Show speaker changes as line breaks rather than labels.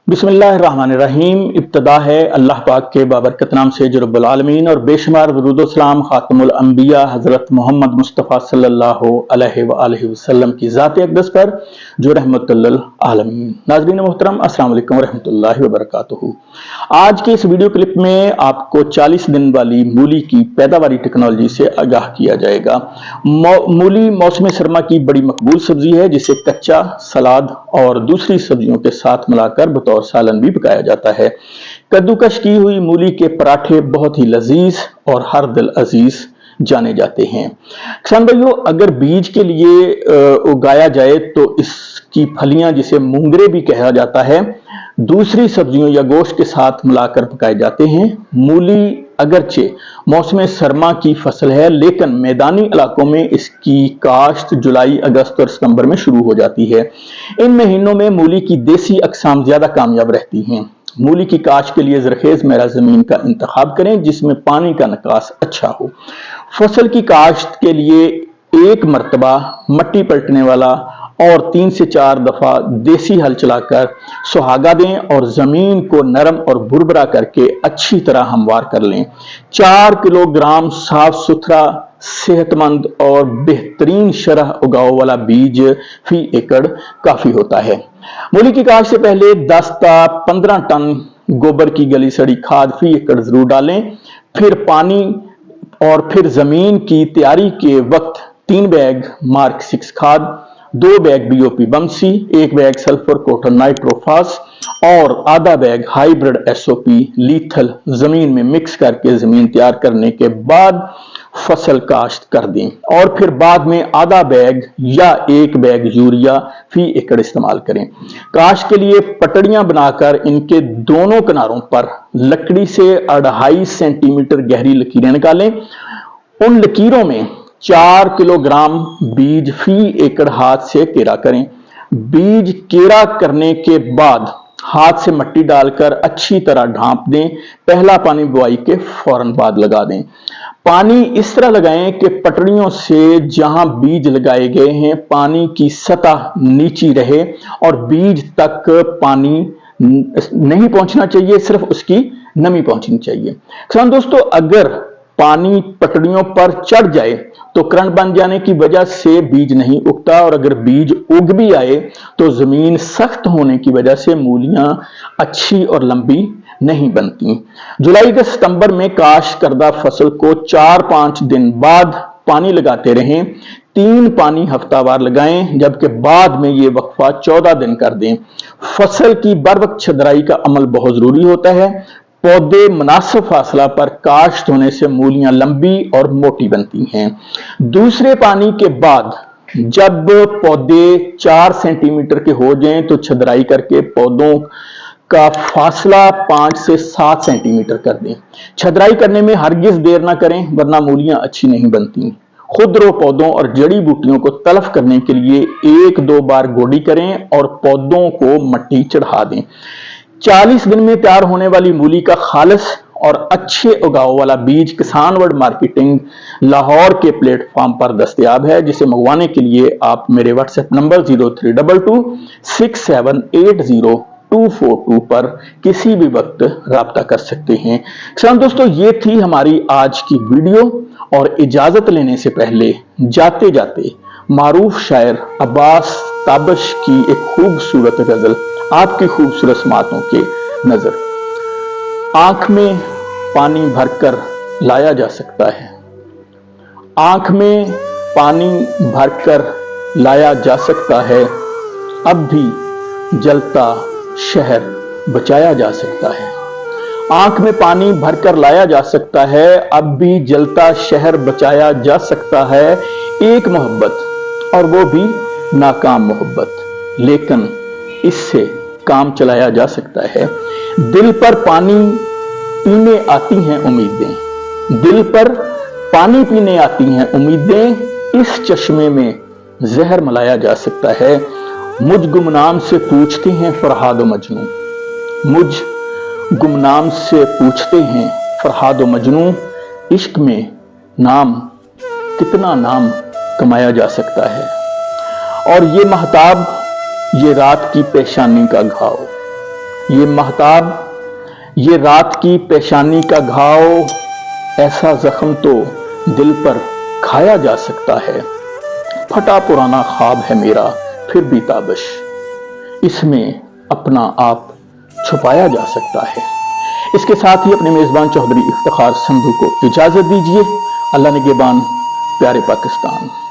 बिस्मिल्लाहिर्रहमानिर्रहीम। इब्तदा है अल्लाह पाक के बाबरकत नाम से जो रब्बुल आलमीन और बेशुमार दुरूद व सलाम खातमुल अंबिया हज़रत मोहम्मद मुस्तफ़ा सल्लल्लाहु अलैहि वसल्लम की ज़ात अक़दस पर जो रहमतुल लिल आलमीन। नाज़रीन मोहतरम, अस्सलाम वालेकुम रहमतुल्लाहि व बरकातुहू। आज के इस वीडियो क्लिप में आपको 40 दिन वाली मूली की पैदावारी टेक्नोलॉजी से आगाह किया जाएगा। मूली मौसम सरमा की बड़ी मकबूल सब्जी है जिसे कच्चा, सलाद और दूसरी सब्जियों के साथ मिलाकर बतौर सालन भी पकाया जाता है। कद्दूकश की हुई मूली के पराठे बहुत ही लजीज और हर दिल अजीज जाने जाते हैं। किसान भाइयों, अगर बीज के लिए उगाया जाए तो इसकी फलियां, जिसे मूंगरे भी कहा जाता है, दूसरी सब्जियों या गोश्त के साथ मिलाकर पकाए जाते हैं। मूली अगरचे मौसम सरमा की फसल है, लेकिन मैदानी इलाकों में इसकी काश्त जुलाई, अगस्त और सितंबर में शुरू हो जाती है। इन महीनों में मूली की देसी अक़साम ज्यादा कामयाब रहती हैं। मूली की काश्त के लिए ज़रख़ेज़ मैला ज़मीन का इंतखाब करें जिसमें पानी का निकास अच्छा हो। फसल की काश्त के लिए एक मरतबा मट्टी पलटने वाला और 3 से 4 दफा देसी हल चलाकर सुहागा दें और जमीन को नरम और भुरभुरा करके अच्छी तरह हमवार कर लें। 4 किलोग्राम साफ सुथरा, सेहतमंद और बेहतरीन शरह उगाव वाला बीज फी एकड़ काफी होता है। मूली की काश्त से पहले 10 से 15 टन गोबर की गली सड़ी खाद फी एकड़ जरूर डालें। फिर पानी और फिर जमीन की तैयारी के वक्त 3 बैग मार्क 6 खाद, 2 बैग बीओपी बमसी, 1 बैग सल्फर कोटन नाइट्रोफास और आधा बैग हाइब्रिड एसओपी लीथल जमीन में मिक्स करके जमीन तैयार करने के बाद फसल काश्त कर दें और फिर बाद में आधा बैग या 1 बैग यूरिया फी एकड़ इस्तेमाल करें। काश्त के लिए पटड़ियां बनाकर इनके दोनों किनारों पर लकड़ी से 2.5 सेंटीमीटर गहरी लकीरें निकालें। उन लकीरों में 4 किलोग्राम बीज फी एकड़ हाथ से केरा करें। बीज केरा करने के बाद हाथ से मिट्टी डालकर अच्छी तरह ढांप दें। पहला पानी बुआई के फौरन बाद लगा दें। पानी इस तरह लगाएं कि पटड़ियों से जहां बीज लगाए गए हैं पानी की सतह नीची रहे और बीज तक पानी नहीं पहुंचना चाहिए, सिर्फ उसकी नमी पहुंचनी चाहिए। किसान दोस्तों, अगर पानी पटड़ियों पर चढ़ जाए तो करंट बन जाने की वजह से बीज नहीं उगता और अगर बीज उग भी आए तो जमीन सख्त होने की वजह से मूलियां अच्छी और लंबी नहीं बनती। जुलाई से सितंबर में काश्त करदा फसल को 4-5 दिन बाद पानी लगाते रहें। 3 पानी हफ्तावार लगाएं, जबकि बाद में ये वक्फा 14 दिन कर दें। फसल की बर वक्त छदराई का अमल बहुत जरूरी होता है। पौधे मुनासिब फासला पर काश्त होने से मूलियां लंबी और मोटी बनती हैं। दूसरे पानी के बाद जब पौधे 4 सेंटीमीटर के हो जाएं तो छदराई करके पौधों का फासला 5 से 7 सेंटीमीटर कर दें। छदराई करने में हरगिज देर ना करें वरना मूलियां अच्छी नहीं बनती। खुदरो पौधों और जड़ी बूटियों को तलफ करने के लिए 1-2 बार गोडी करें और पौधों को मट्टी चढ़ा दें। 40 दिन में तैयार होने वाली मूली का खालिस और अच्छे उगाव वाला बीज किसान वर्ल्ड मार्केटिंग लाहौर के प्लेटफॉर्म पर दस्तयाब है, जिसे मंगवाने के लिए आप मेरे व्हाट्सएप नंबर 03226780 पर किसी भी वक्त राब्ता कर सकते हैं। किसान दोस्तों, ये थी हमारी आज की वीडियो और इजाजत लेने से पहले जाते जाते मारूफ शायर अब्बास ताबश की एक खूबसूरत गजल आपकी खूबसूरत समातों के नजर। आंख में पानी भरकर लाया जा सकता है, आंख में पानी भरकर लाया जा सकता है, अब भी जलता शहर बचाया जा सकता है। आंख में पानी भरकर लाया जा सकता है, अब भी जलता शहर बचाया जा सकता है। एक मोहब्बत और वो भी नाकाम मोहब्बत, लेकिन इससे काम चलाया जा सकता है। दिल पर पानी पीने आती हैं उम्मीदें, दिल पर पानी पीने आती हैं उम्मीदें, इस चश्मे में जहर मिलाया जा सकता है। मुझ गुमनाम से पूछते हैं फरहाद व मजनू, मुझ गुमनाम से पूछते हैं फरहाद व मजनू, इश्क में नाम कितना नाम कमाया जा सकता है। और ये महताब, ये रात की पेशानी का घाव, یہ مہتاب، یہ رات کی پیشانی کا گھاؤ، ایسا زخم تو دل پر کھایا جا سکتا ہے۔ پھٹا پرانا خواب ہے میرا پھر بھی تابش، اس میں اپنا آپ چھپایا جا سکتا ہے۔ اس کے ساتھ ہی اپنے میزبان چوہدری افتخار سندھو کو اجازت دیجیے۔ اللہ نگہبان، پیارے پاکستان۔